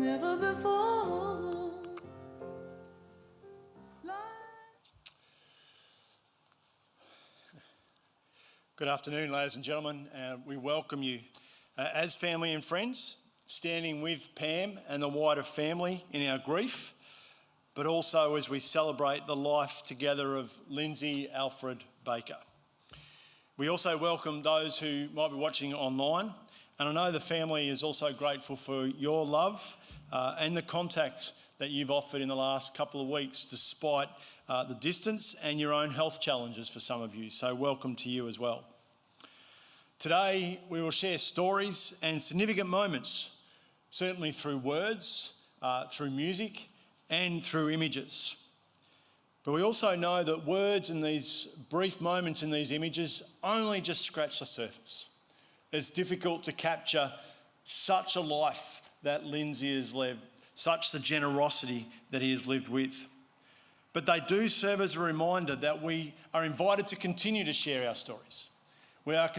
never before. Good afternoon, ladies and gentlemen. We welcome you as family and friends, standing with Pam and the wider family in our grief, but also as we celebrate the life together of Lindsay Alfred Baker. We also welcome those who might be watching online, and I know the family is also grateful for your love and the contact that you've offered in the last couple of weeks, despite the distance and your own health challenges for some of you. So welcome to you as well. Today we will share stories and significant moments, certainly through words, through music and through images. But we also know that words in these brief moments in these images only just scratch the surface. It's difficult to capture such a life that Lindsay has lived, such the generosity that he has lived with. But they do serve as a reminder that we are invited to continue to share our stories. We are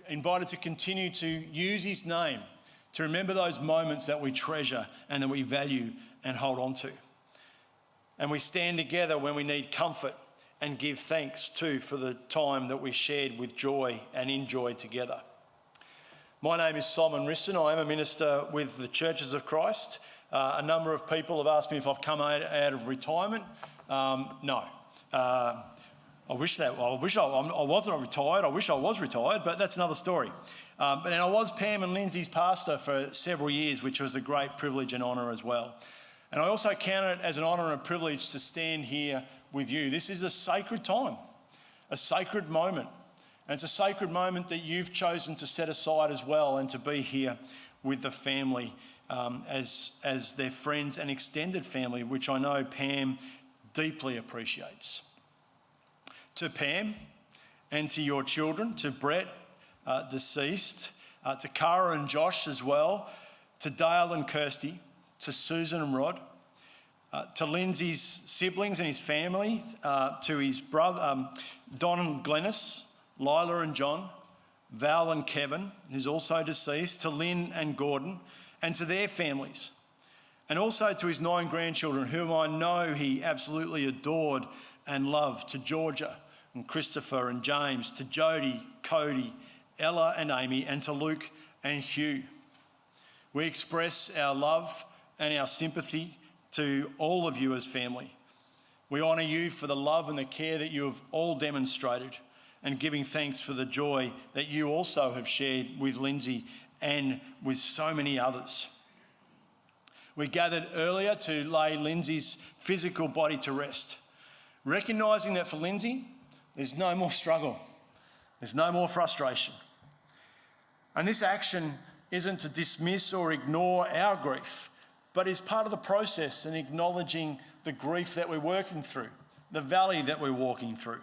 invited to continue to use his name, to remember those moments that we treasure and that we value and hold on to. And we stand together when we need comfort and give thanks too for the time that we shared with joy and in joy together. My name is Simon Riston. I am a minister with the Churches of Christ. A number of people have asked me if I've come out of retirement. No. I wish I wasn't retired. I wish I was retired, but that's another story. And I was Pam and Lindsay's pastor for several years, which was a great privilege and honour as well. And I also count it as an honour and a privilege to stand here with you. This is a sacred time, a sacred moment. And it's a sacred moment that you've chosen to set aside as well and to be here with the family as their friends and extended family, which I know Pam deeply appreciates. To Pam and to your children, to Brett, deceased, to Cara and Josh as well, to Dale and Kirsty, to Susan and Rod, to Lindsay's siblings and his family, to his brother, Don and Glennis, Lila and John, Val and Kevin, who's also deceased, to Lynn and Gordon, and to their families. And also to his 9 grandchildren, whom I know he absolutely adored and loved, to Georgia and Christopher and James, to Jody, Cody, Ella and Amy, and to Luke and Hugh. We express our love and our sympathy to all of you as family. We honour you for the love and the care that you have all demonstrated, and giving thanks for the joy that you also have shared with Lindsay and with so many others. We gathered earlier to lay Lindsay's physical body to rest, recognising that for Lindsay, there's no more struggle, there's no more frustration. And this action isn't to dismiss or ignore our grief, but is part of the process in acknowledging the grief that we're working through, the valley that we're walking through.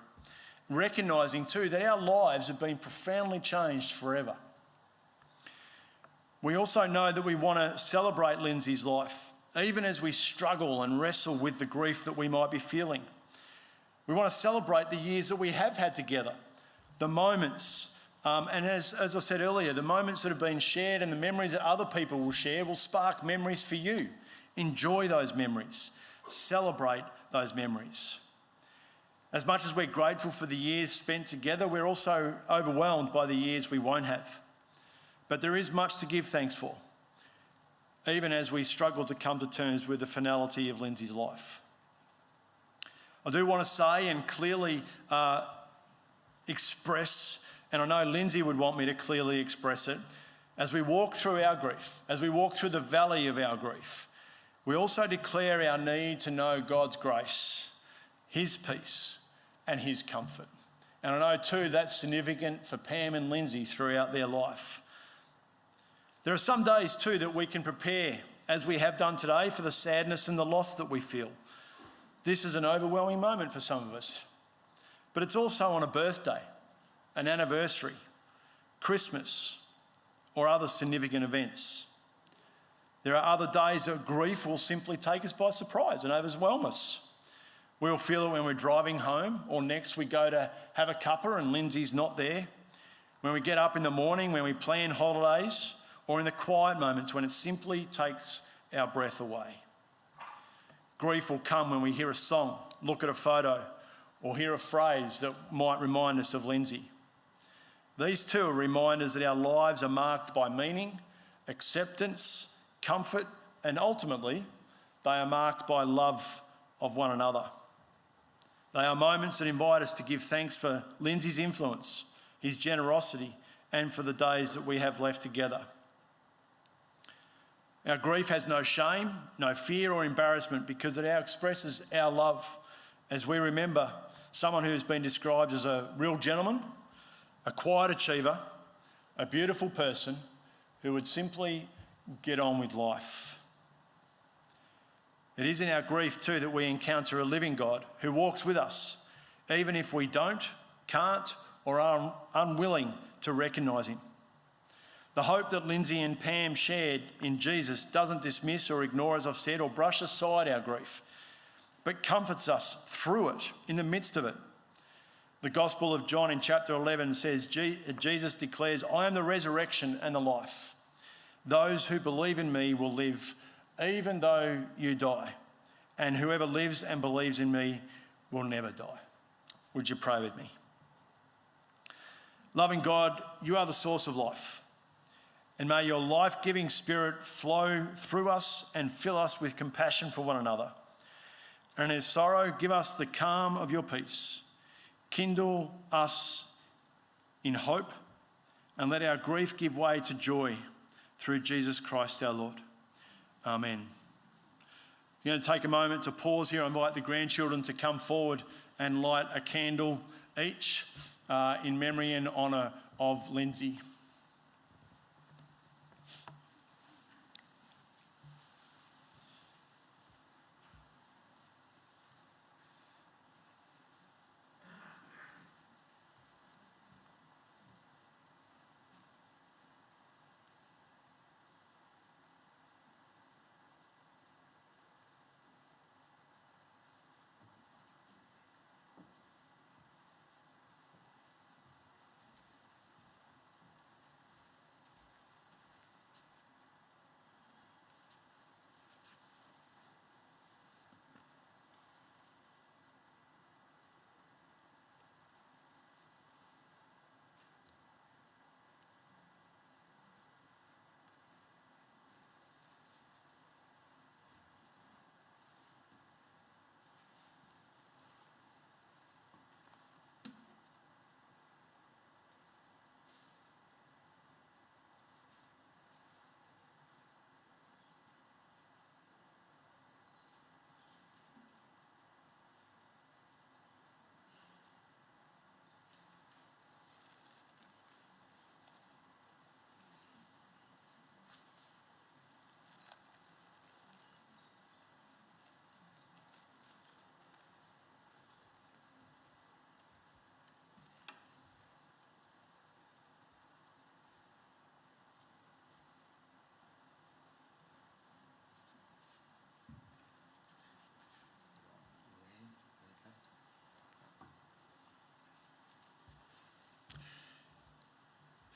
Recognising too that our lives have been profoundly changed forever. We also know that we want to celebrate Lindsay's life, even as we struggle and wrestle with the grief that we might be feeling. We want to celebrate the years that we have had together, the moments, and as I said earlier, the moments that have been shared and the memories that other people will share will spark memories for you. Enjoy those memories. Celebrate those memories. As much as we're grateful for the years spent together, we're also overwhelmed by the years we won't have. But there is much to give thanks for, even as we struggle to come to terms with the finality of Lindsay's life. I do want to say and clearly express, and I know Lindsay would want me to clearly express it, as we walk through our grief, as we walk through the valley of our grief, we also declare our need to know God's grace, his peace, and his comfort. And I know too that's significant for Pam and Lindsay throughout their life. There are some days too that we can prepare, as we have done today, for the sadness and the loss that we feel. This is an overwhelming moment for some of us. But it's also on a birthday, an anniversary, Christmas, or other significant events. There are other days that grief will simply take us by surprise and overwhelm us. We'll feel it when we're driving home, or next we go to have a cuppa and Lindsay's not there. When we get up in the morning, when we plan holidays, or in the quiet moments when it simply takes our breath away. Grief will come when we hear a song, look at a photo, or hear a phrase that might remind us of Lindsay. These two are reminders that our lives are marked by meaning, acceptance, comfort, and ultimately, they are marked by love of one another. They are moments that invite us to give thanks for Lindsay's influence, his generosity, and for the days that we have left together. Our grief has no shame, no fear or embarrassment because it expresses our love as we remember someone who has been described as a real gentleman, a quiet achiever, a beautiful person who would simply get on with life. It is in our grief too that we encounter a living God who walks with us, even if we don't, can't, or are unwilling to recognise him. The hope that Lindsay and Pam shared in Jesus doesn't dismiss or ignore, as I've said, or brush aside our grief, but comforts us through it, in the midst of it. The Gospel of John in chapter 11 says, Jesus declares, "I am the resurrection and the life. Those who believe in me will live even though you die, and whoever lives and believes in me will never die." Would you pray with me? Loving God, you are the source of life, and may your life-giving Spirit flow through us and fill us with compassion for one another. And in sorrow, give us the calm of your peace. Kindle us in hope, and let our grief give way to joy through Jesus Christ our Lord. Amen. We're going to take a moment to pause here. I invite the grandchildren to come forward and light a candle each in memory and honour of Lindsay.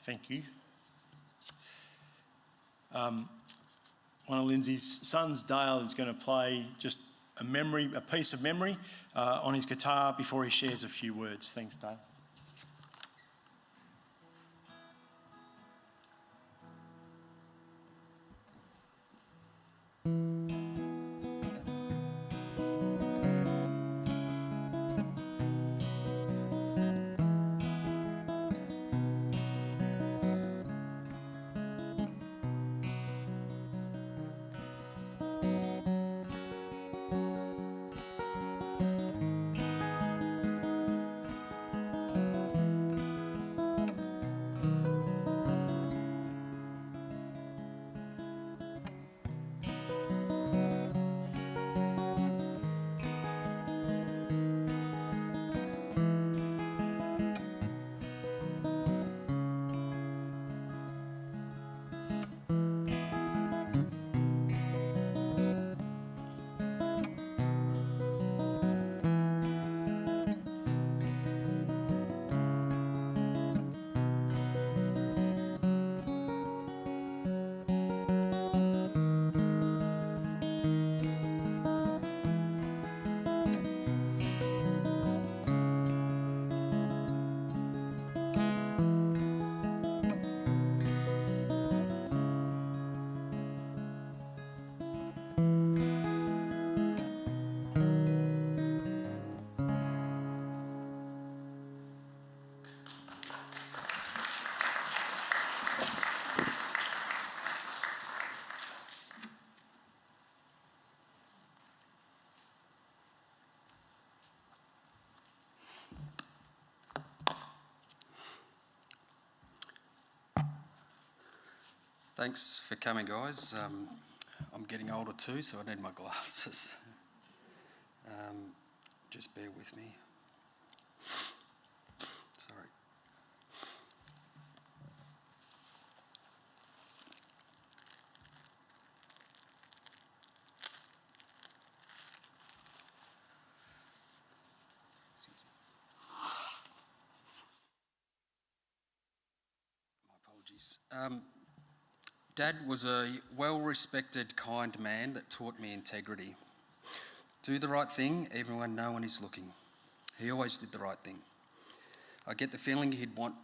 Thank you. One of Lindsay's sons, Dale, is going to play just a piece of memory on his guitar before he shares a few words. Thanks, Dale. Thanks for coming, guys. I'm getting older too, so I need my glasses. Just bear with me. Sorry. My apologies. Dad was a well-respected, kind man that taught me integrity. Do the right thing even when no one is looking. He always did the right thing. I get the feeling he'd want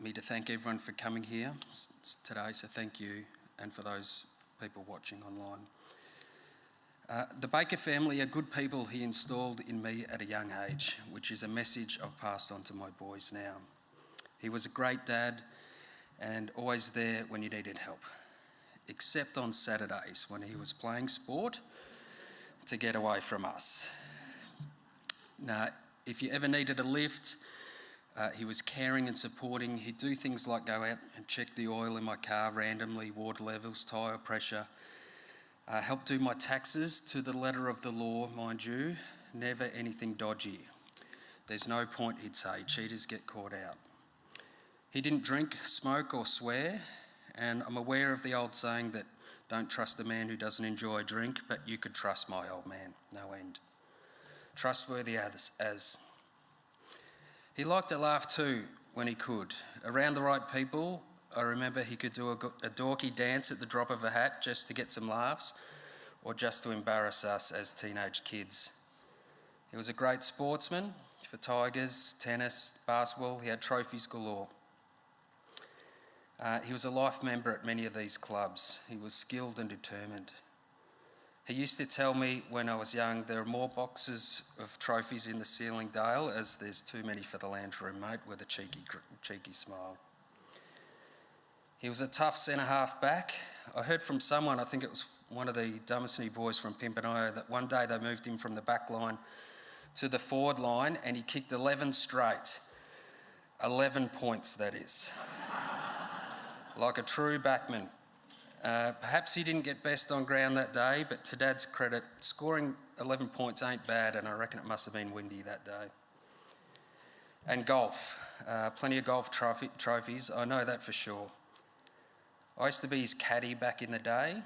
me to thank everyone for coming here today, so thank you, and for those people watching online. The Baker family are good people he installed in me at a young age, which is a message I've passed on to my boys now. He was a great dad and always there when you needed help, except on Saturdays when he was playing sport to get away from us. Now, if you ever needed a lift, he was caring and supporting. He'd do things like go out and check the oil in my car randomly, water levels, tyre pressure, help do my taxes to the letter of the law, mind you, never anything dodgy. There's no point, he'd say, cheaters get caught out. He didn't drink, smoke or swear, and I'm aware of the old saying that don't trust a man who doesn't enjoy a drink, but you could trust my old man, no end. Trustworthy as. He liked to laugh too when he could. Around the right people, I remember he could do a dorky dance at the drop of a hat just to get some laughs, or just to embarrass us as teenage kids. He was a great sportsman for Tigers, tennis, basketball. He had trophies galore. He was a life member at many of these clubs. He was skilled and determined. He used to tell me when I was young, there are more boxes of trophies in the ceiling, Dale, as there's too many for the lounge room, mate, with a cheeky smile. He was a tough centre-half back. I heard from someone, I think it was one of the Dumasney boys from Pimpernio, that one day they moved him from the back line to the forward line and he kicked 11 straight. 11 points, that is. Like a true backman. Perhaps he didn't get best on ground that day, but to Dad's credit, scoring 11 points ain't bad, and I reckon it must have been windy that day. And golf. Plenty of golf trophies, I know that for sure. I used to be his caddy back in the day,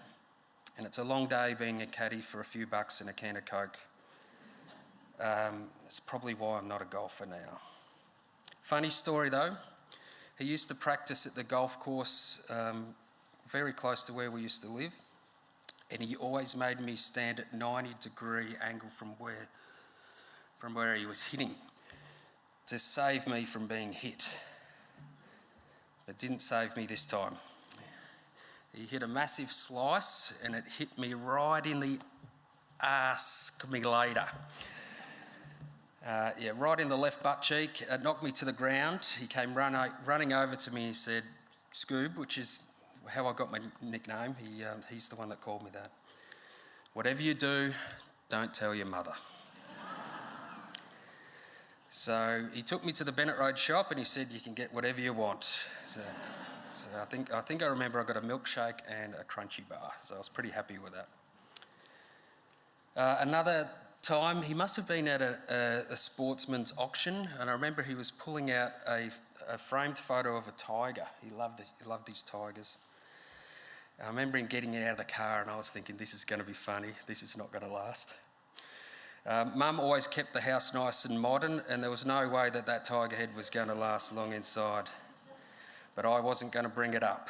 and it's a long day being a caddy for a few bucks and a can of Coke. It's probably why I'm not a golfer now. Funny story though, he used to practice at the golf course very close to where we used to live, and he always made me stand at 90-degree angle from where he was hitting to save me from being hit. But didn't save me this time. He hit a massive slice and it hit me right in the ask me later. Right in the left butt cheek. It knocked me to the ground. He came running over to me and he said, "Scoob," which is how I got my nickname. He's the one that called me that. "Whatever you do, don't tell your mother." So he took me to the Bennett Road shop and he said, "You can get whatever you want." So I think I remember I got a milkshake and a crunchy bar. So I was pretty happy with that. Another time, he must have been at a sportsman's auction, and I remember he was pulling out a framed photo of a tiger. He loved these tigers. I remember him getting out of the car and I was thinking, this is going to be funny, this is not going to last. Mum always kept the house nice and modern, and there was no way that tiger head was going to last long inside. But I wasn't going to bring it up.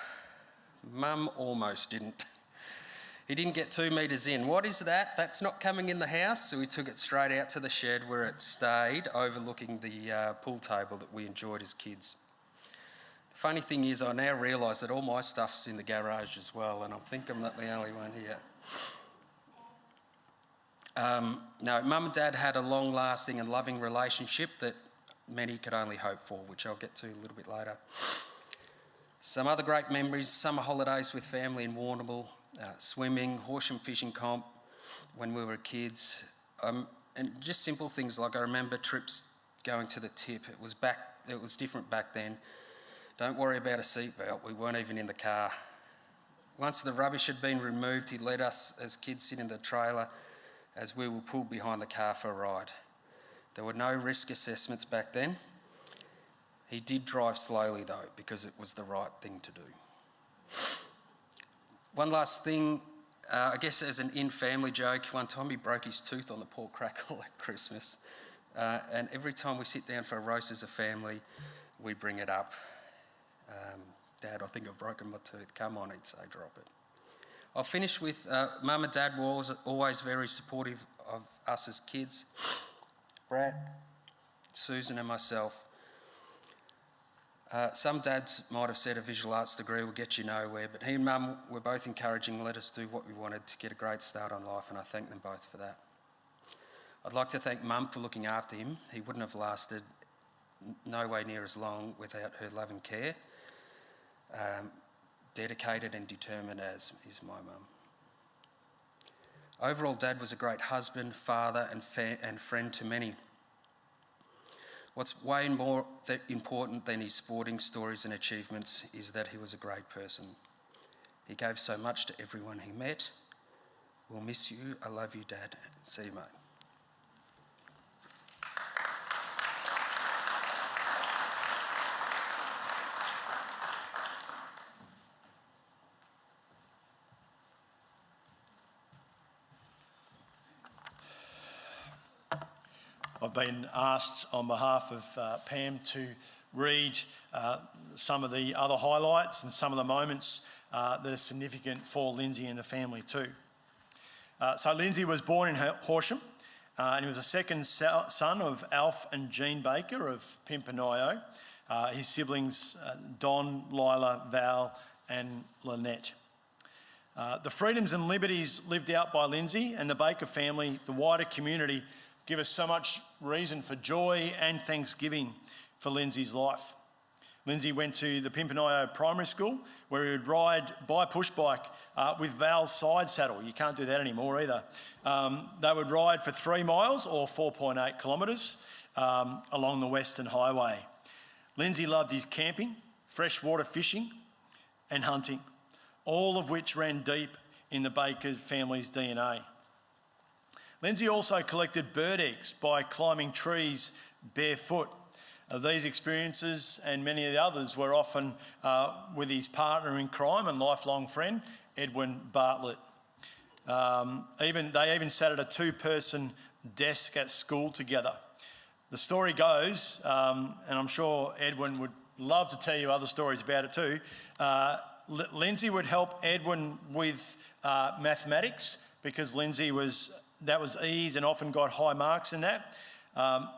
Mum almost didn't. He didn't get 2 metres in. "What is that? That's not coming in the house." So we took it straight out to the shed where it stayed, overlooking the pool table that we enjoyed as kids. The funny thing is, I now realise that all my stuff's in the garage as well, and I think I'm not the only one here. No, Mum and Dad had a long-lasting and loving relationship that many could only hope for, which I'll get to a little bit later. Some other great memories: summer holidays with family in Warrnambool, swimming, Horsham fishing comp when we were kids, and just simple things like I remember trips going to the tip. It was different back then. Don't worry about a seatbelt, we weren't even in the car. Once the rubbish had been removed, he let us as kids sit in the trailer as we were pulled behind the car for a ride. There were no risk assessments back then. He did drive slowly though, because it was the right thing to do. One last thing, I guess as an in-family joke, one time he broke his tooth on the pork crackle at Christmas. And every time we sit down for a roast as a family, we bring it up. Dad, I think I've broken my tooth. Come on, he'd say, drop it. I'll finish with Mum and Dad were always very supportive of us as kids. Brad, Susan and myself. Some dads might have said a visual arts degree will get you nowhere, but he and Mum were both encouraging, let us do what we wanted to get a great start on life, and I thank them both for that. I'd like to thank Mum for looking after him. He wouldn't have lasted no way near as long without her love and care. Dedicated and determined as is my mum. Overall, Dad was a great husband, father and friend to many. What's way more important than his sporting stories and achievements is that he was a great person. He gave so much to everyone he met. We'll miss you. I love you, Dad. See you, mate. I've been asked on behalf of Pam to read some of the other highlights and some of the moments that are significant for Lindsay and the family too. So Lindsay was born in Horsham and he was the second son of Alf and Jean Baker of Pimpernio. His siblings Don, Lila, Val and Lynette. The freedoms and liberties lived out by Lindsay and the Baker family, the wider community, give us so much reason for joy and thanksgiving for Lindsay's life. Lindsay went to the Pimpernio Primary School where he would ride by push bike with Val's side saddle. You can't do that anymore either. They would ride for 3 miles or 4.8 kilometres along the Western Highway. Lindsay loved his camping, freshwater fishing and hunting, all of which ran deep in the Baker family's DNA. Lindsay also collected bird eggs by climbing trees barefoot. These experiences and many of the others were often with his partner in crime and lifelong friend, Edwin Bartlett. They even sat at a 2-person desk at school together. The story goes, and I'm sure Edwin would love to tell you other stories about it too, Lindsay would help Edwin with mathematics because that was ease and often got high marks in that,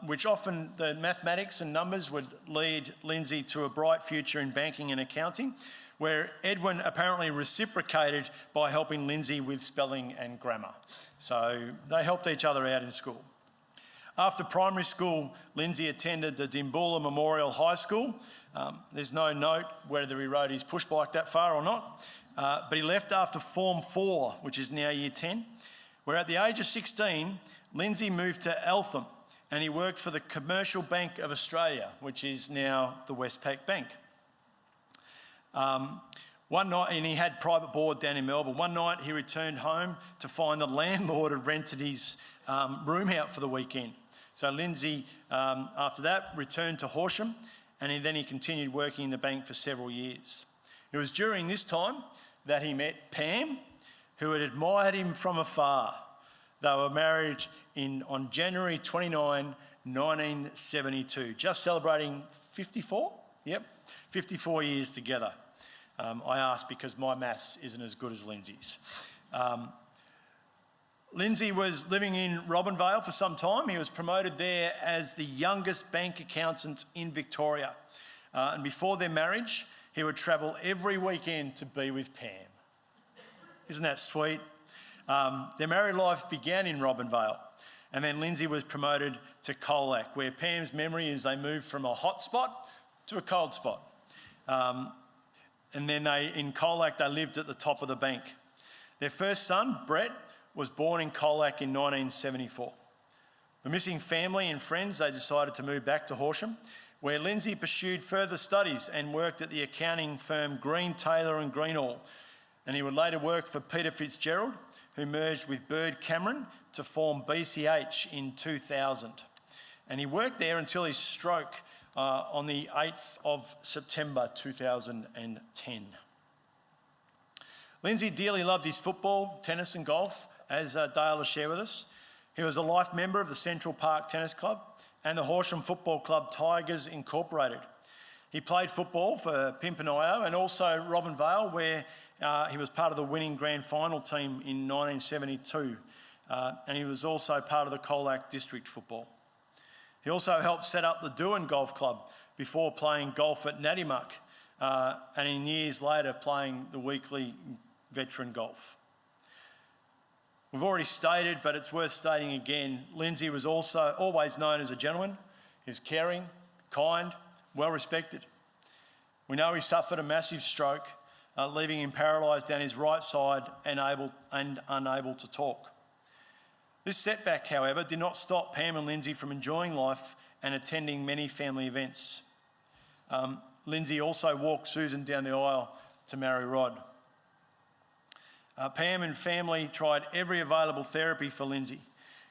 which often the mathematics and numbers would lead Lindsay to a bright future in banking and accounting, where Edwin apparently reciprocated by helping Lindsay with spelling and grammar. So they helped each other out in school. After primary school, Lindsay attended the Dimboola Memorial High School. There's no note whether he rode his push bike that far or not, but he left after Form 4, which is now Year 10. Where at the age of 16, Lindsay moved to Eltham and he worked for the Commercial Bank of Australia, which is now the Westpac Bank. One night, and he had private board down in Melbourne. One night he returned home to find the landlord had rented his room out for the weekend. So Lindsay, after that, returned to Horsham and then he continued working in the bank for several years. It was during this time that he met Pam, who had admired him from afar. They were married on January 29, 1972, just celebrating 54? Yep, 54 years together. I asked because my maths isn't as good as Lindsay's. Lindsay was living in Robinvale for some time. He was promoted there as the youngest bank accountant in Victoria. And before their marriage, he would travel every weekend to be with Pam. Isn't that sweet? Their married life began in Robinvale, and then Lindsay was promoted to Colac, where Pam's memory is they moved from a hot spot to a cold spot. And then in Colac, they lived at the top of the bank. Their first son, Brett, was born in Colac in 1974. But missing family and friends, they decided to move back to Horsham, where Lindsay pursued further studies and worked at the accounting firm Green, Taylor and Greenall, and he would later work for Peter Fitzgerald, who merged with Bird Cameron to form BCH in 2000. And he worked there until his stroke on the 8th of September 2010. Lindsay dearly loved his football, tennis and golf, as Dale has shared with us. He was a life member of the Central Park Tennis Club and the Horsham Football Club Tigers Incorporated. He played football for Pimpernio and also Robin Vale, where he was part of the winning grand final team in 1972. And he was also part of the Colac District Football. He also helped set up the Doohan Golf Club before playing golf at Nattymuck, and in years later playing the weekly veteran golf. We've already stated, but it's worth stating again, Lindsay was also always known as a gentleman. He was caring, kind, well respected. We know he suffered a massive stroke, leaving him paralysed down his right side and unable to talk. This setback, however, did not stop Pam and Lindsay from enjoying life and attending many family events. Lindsay also walked Susan down the aisle to marry Rod. Pam and family tried every available therapy for Lindsay,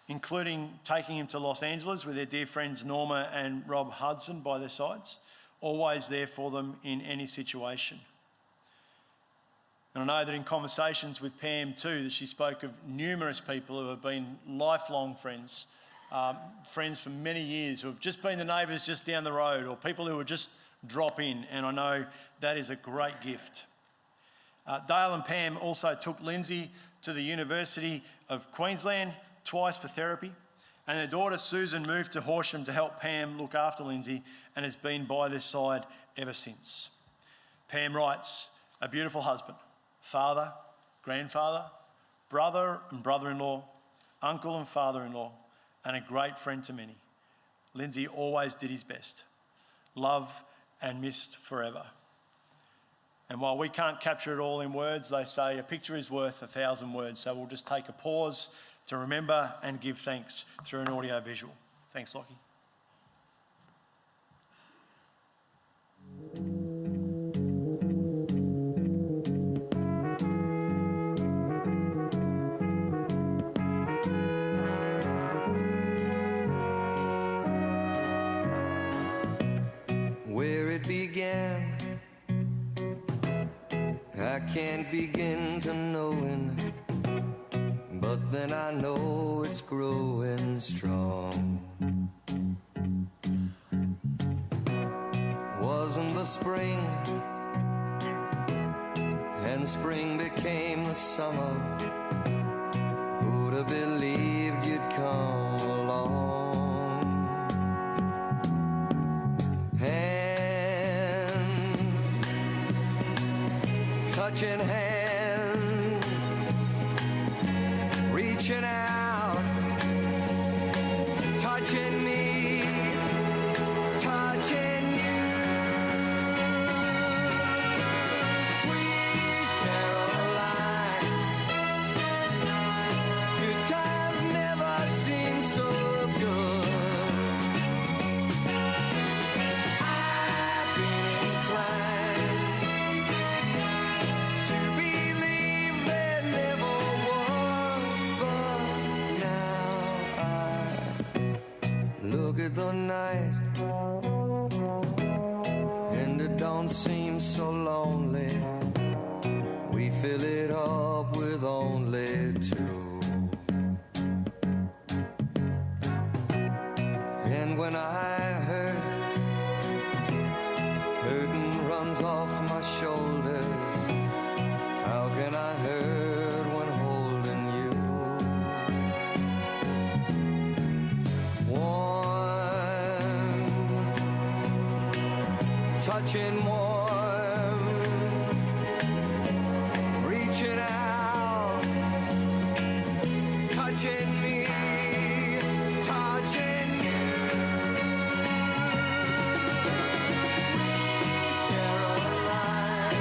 including taking him to Los Angeles with their dear friends Norma and Rob Hudson by their sides, always there for them in any situation. And I know that in conversations with Pam too, that she spoke of numerous people who have been lifelong friends, friends for many years, who have just been the neighbours just down the road, or people who would just drop in, and I know that is a great gift. Dale and Pam also took Lindsay to the University of Queensland twice for therapy, and their daughter Susan moved to Horsham to help Pam look after Lindsay and has been by their side ever since. Pam writes, a beautiful husband, father, grandfather, brother and brother-in-law, uncle and father-in-law, and a great friend to many. Lindsay always did his best. Love and missed forever. And while we can't capture it all in words, they say a picture is worth 1,000 words. So we'll just take a pause to remember and give thanks through an audio visual. Thanks, Lockie. Where it began, I can't begin to knowing, but then I know it's growing strong. Wasn't the spring, and spring became the summer. Who'd have believed you'd come along? Touching hands, reaching out, touching me, touching you. Sweet Caroline, good times never seem so good. I've been inclined look at the night, and it don't seem so lonely. We fill it up with only two. And when I hurt, hurting runs off my shoulders. How can I hurt when holding you? Touching warm, reaching out, touching me, touching you. Sweet Caroline,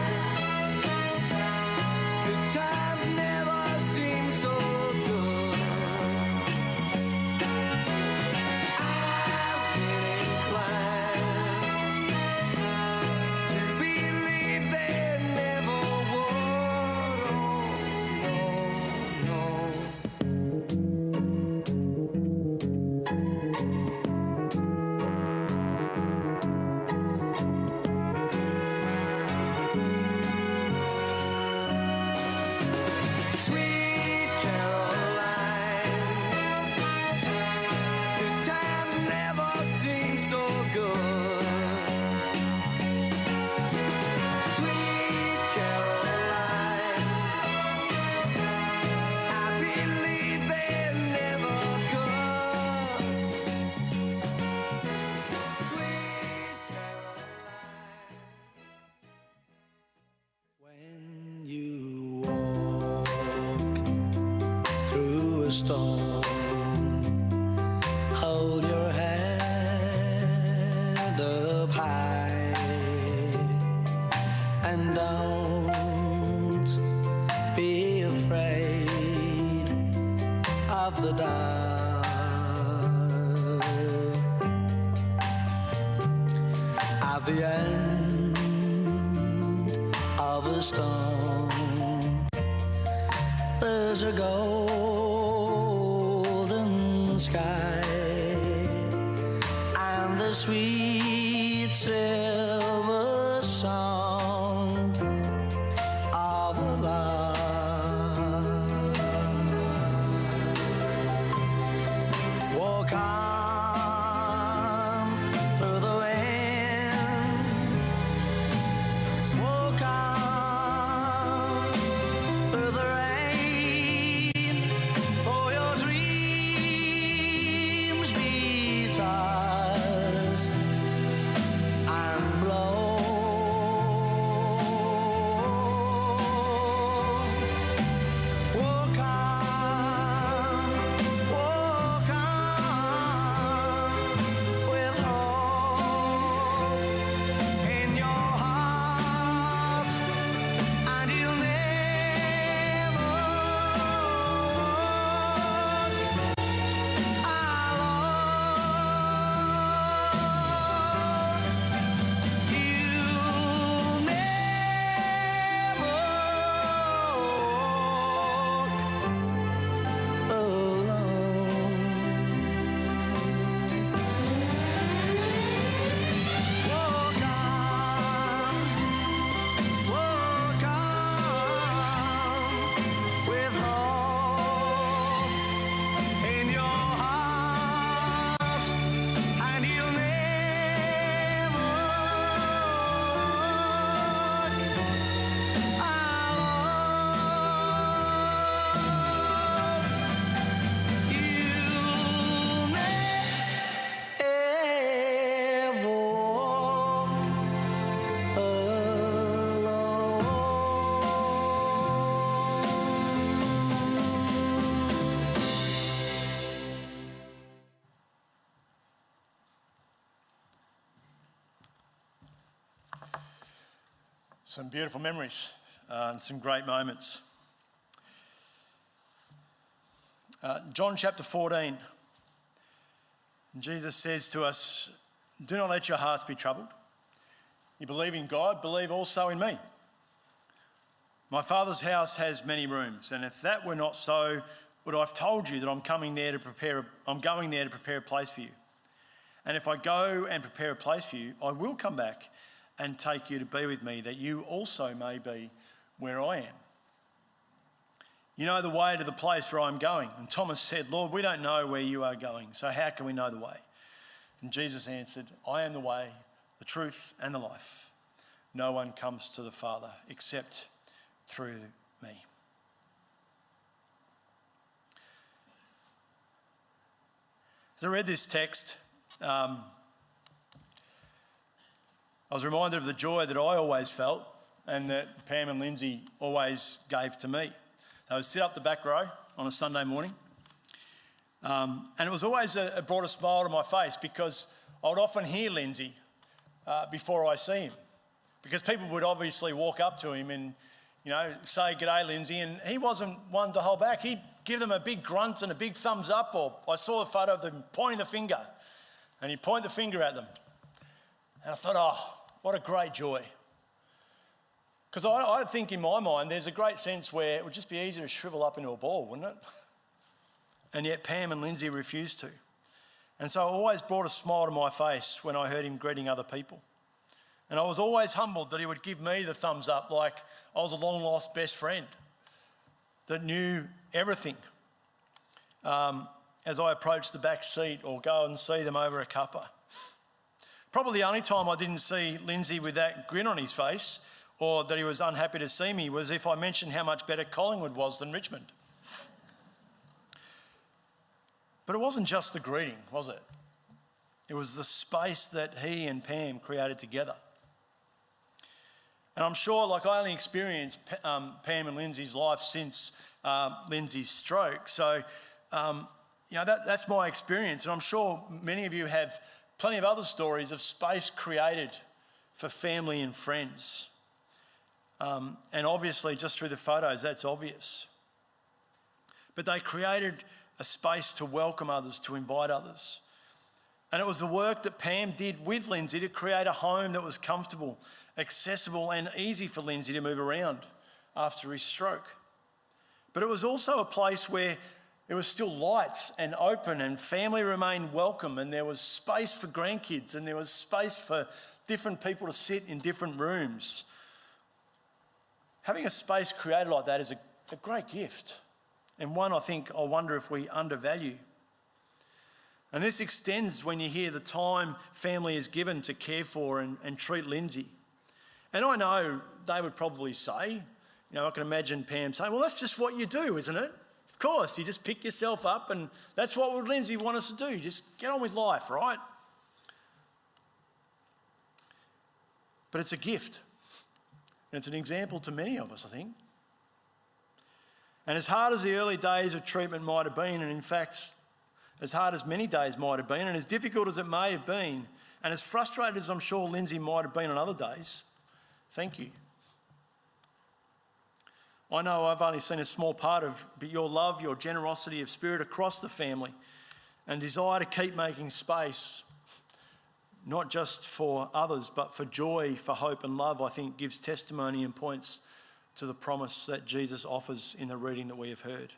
good times never seem so good. I've been inclined to At the end of a storm, there's a golden sky and the sweet silver sound of love. Walk on through the wind, walk on through the rain, for your dreams be tossed and blown. Walk on with hope in your heart, and you'll never walk alone. You'll never walk alone. Walk on with hope in your heart, and you'll never Some beautiful memories and some great moments. John chapter 14, Jesus says to us, "Do not let your hearts be troubled. You believe in God, believe also in me. My Father's house has many rooms, and if that were not so, would I have told you that I'm going there to prepare a place for you? And if I go and prepare a place for you, I will come back and take you to be with me, that you also may be where I am. You know the way to the place where I'm going." And Thomas said, "Lord, we don't know where you are going, so how can we know the way?" And Jesus answered, "I am the way, the truth, and the life. No one comes to the Father except through me." As I read this text, I was reminded of the joy that I always felt and that Pam and Lindsay always gave to me. They would sit up the back row on a Sunday morning, and it was always it brought a smile to my face, because I would often hear Lindsay before I see him, because people would obviously walk up to him and, say, "G'day, Lindsay," and he wasn't one to hold back. He'd give them a big grunt and a big thumbs up, or I saw a photo of them pointing the finger, and he'd point the finger at them. And I thought, oh, what a great joy. Because I think in my mind there's a great sense where it would just be easier to shrivel up into a ball, wouldn't it? And yet Pam and Lindsay refused to. And so it always brought a smile to my face when I heard him greeting other people. And I was always humbled that he would give me the thumbs up, like I was a long-lost best friend that knew everything, as I approached the back seat or go and see them over a cuppa. Probably the only time I didn't see Lindsay with that grin on his face, or that he was unhappy to see me, was if I mentioned how much better Collingwood was than Richmond. But it wasn't just the greeting, was it? It was the space that he and Pam created together. And I'm sure, I only experienced Pam and Lindsay's life since Lindsay's stroke. So, that's my experience. And I'm sure many of you have plenty of other stories of space created for family and friends. And obviously, just through the photos, that's obvious. But they created a space to welcome others, to invite others. And it was the work that Pam did with Lindsay to create a home that was comfortable, accessible and easy for Lindsay to move around after his stroke. But it was also a place where it was still light and open and family remained welcome, and there was space for grandkids and there was space for different people to sit in different rooms. Having a space created like that is a great gift, and one I wonder if we undervalue. And this extends when you hear the time family is given to care for and treat Lindsay. And I know they would probably say, I can imagine Pam saying, well, that's just what you do, isn't it? Of course, you just pick yourself up, and that's what would Lindsay want us to do. Just get on with life, right? But it's a gift. And it's an example to many of us, I think. And as hard as the early days of treatment might have been, and in fact, as hard as many days might have been, and as difficult as it may have been, and as frustrated as I'm sure Lindsay might have been on other days, thank you. I know I've only seen a small part of your love, your generosity of spirit across the family, and desire to keep making space, not just for others, but for joy, for hope and love, I think gives testimony and points to the promise that Jesus offers in the reading that we have heard.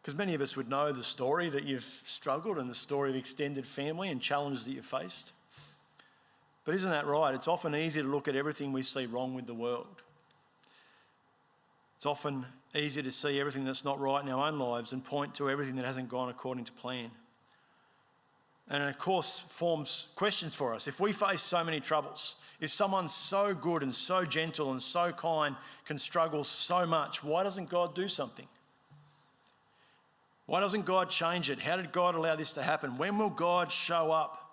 Because many of us would know the story that you've struggled and the story of extended family and challenges that you've faced. But isn't that right? It's often easy to look at everything we see wrong with the world. It's often easy to see everything that's not right in our own lives and point to everything that hasn't gone according to plan. And it, of course, forms questions for us. If we face so many troubles, if someone so good and so gentle and so kind can struggle so much, why doesn't God do something? Why doesn't God change it? How did God allow this to happen? When will God show up?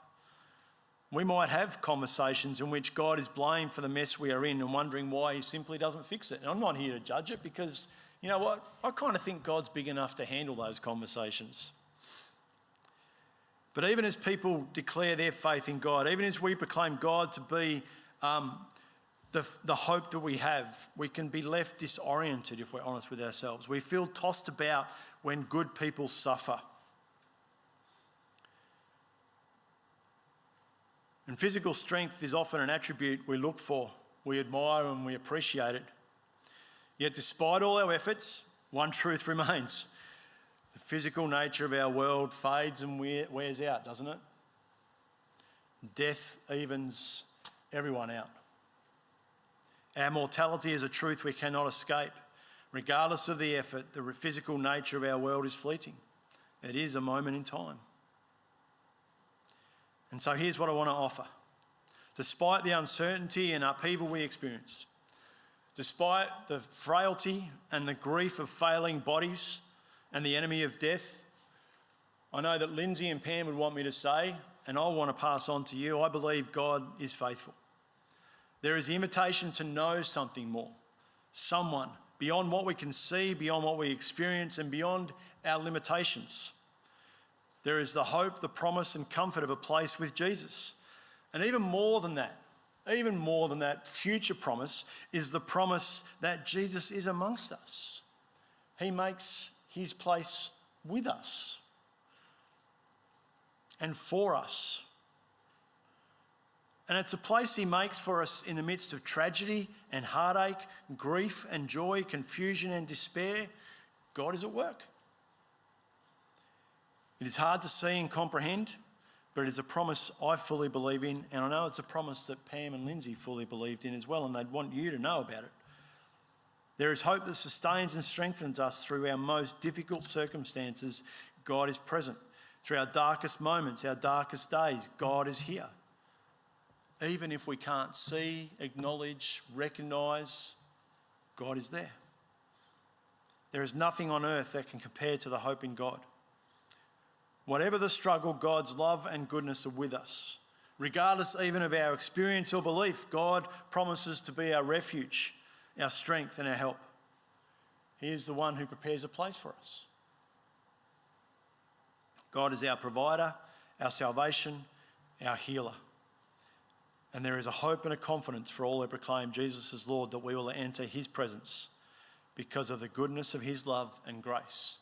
We might have conversations in which God is blamed for the mess we are in and wondering why he simply doesn't fix it. And I'm not here to judge it because, you know what? I kind of think God's big enough to handle those conversations. But even as people declare their faith in God, even as we proclaim God to be the hope that we have, we can be left disoriented if we're honest with ourselves. We feel tossed about when good people suffer. And physical strength is often an attribute we look for, we admire and we appreciate it. Yet despite all our efforts, one truth remains. The physical nature of our world fades and wears out, doesn't it? Death evens everyone out. Our mortality is a truth we cannot escape. Regardless of the effort, the physical nature of our world is fleeting. It is a moment in time. And so here's what I want to offer. Despite the uncertainty and upheaval we experience, despite the frailty and the grief of failing bodies and the enemy of death, I know that Lindsay and Pam would want me to say, and I want to pass on to you, I believe God is faithful. There is the invitation to know something more, someone beyond what we can see, beyond what we experience, and beyond our limitations. There is the hope, the promise and comfort of a place with Jesus. And even more than that future promise is the promise that Jesus is amongst us. He makes his place with us and for us. And it's a place he makes for us in the midst of tragedy and heartache, grief and joy, confusion and despair. God is at work. It is hard to see and comprehend, but it is a promise I fully believe in, and I know it's a promise that Pam and Lindsay fully believed in as well, and they'd want you to know about it. There is hope that sustains and strengthens us through our most difficult circumstances. God is present. Through our darkest moments, our darkest days, God is here. Even if we can't see, acknowledge, recognise, God is there. There is nothing on earth that can compare to the hope in God. Whatever the struggle, God's love and goodness are with us. Regardless even of our experience or belief, God promises to be our refuge, our strength and our help. He is the one who prepares a place for us. God is our provider, our salvation, our healer. And there is a hope and a confidence for all who proclaim Jesus as Lord that we will enter his presence because of the goodness of his love and grace,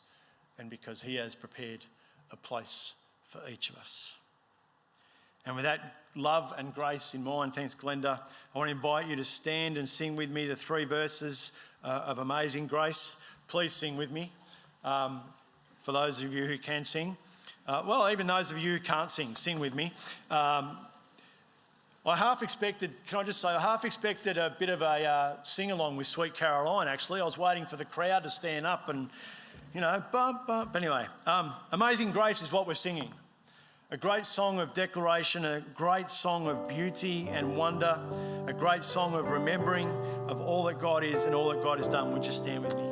and because he has prepared a place for each of us. And with that love and grace in mind, thanks Glenda, I want to invite you to stand and sing with me the 3 verses of Amazing Grace. Please sing with me. For those of you who can sing. Even those of you who can't sing with me. I half expected a bit of a sing-along with Sweet Caroline, actually. I was waiting for the crowd to stand up and, bump, bump. Anyway, Amazing Grace is what we're singing. A great song of declaration, a great song of beauty and wonder, a great song of remembering of all that God is and all that God has done. Would you stand with me?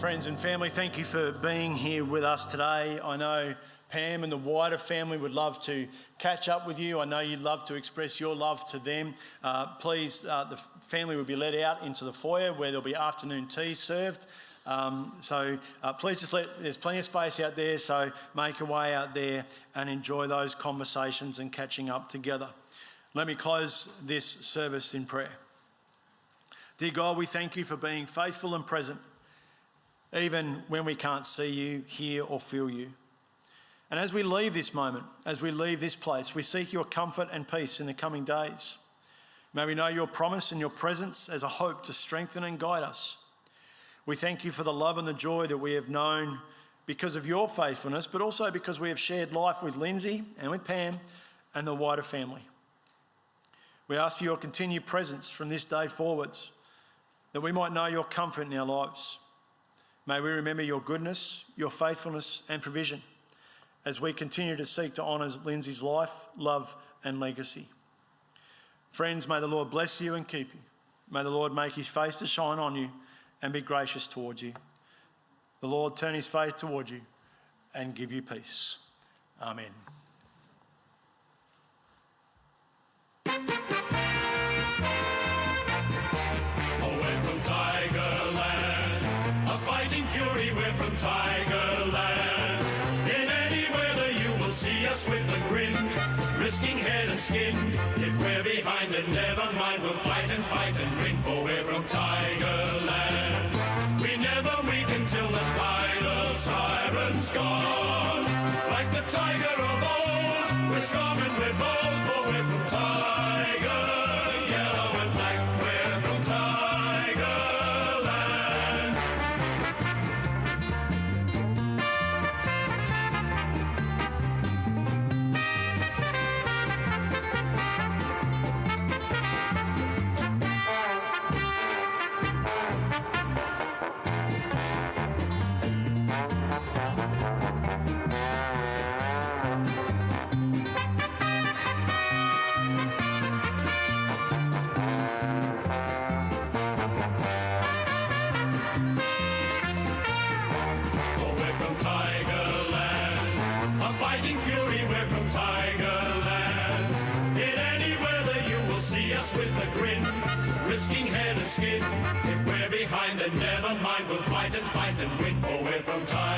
Friends and family, thank you for being here with us today. I know Pam and the wider family would love to catch up with you. I know you'd love to express your love to them. Please, the family will be led out into the foyer where there'll be afternoon tea served. Please there's plenty of space out there, so make your way out there and enjoy those conversations and catching up together. Let me close this service in prayer. Dear God, we thank you for being faithful and present, even when we can't see you, hear or feel you. And as we leave this moment, as we leave this place, we seek your comfort and peace in the coming days. May we know your promise and your presence as a hope to strengthen and guide us. We thank you for the love and the joy that we have known because of your faithfulness, but also because we have shared life with Lindsay and with Pam and the wider family. We ask for your continued presence from this day forwards, that we might know your comfort in our lives. May we remember your goodness, your faithfulness and provision as we continue to seek to honour Lindsay's life, love and legacy. Friends, may the Lord bless you and keep you. May the Lord make his face to shine on you and be gracious towards you. The Lord turn his face towards you and give you peace. Amen. Tigerland. In any weather you will see us with a grin, risking head and skin. If we're behind then never mind, we'll fight and win, for we're from Tigerland. We never weaken till the final siren's gone. Like the tiger of old, we're strong and we're bold, for we're from Tiger, yellow and black, we're from Tigerland. risking head and skin. If we're behind, then never mind, we'll fight and win, for we're from Tiger.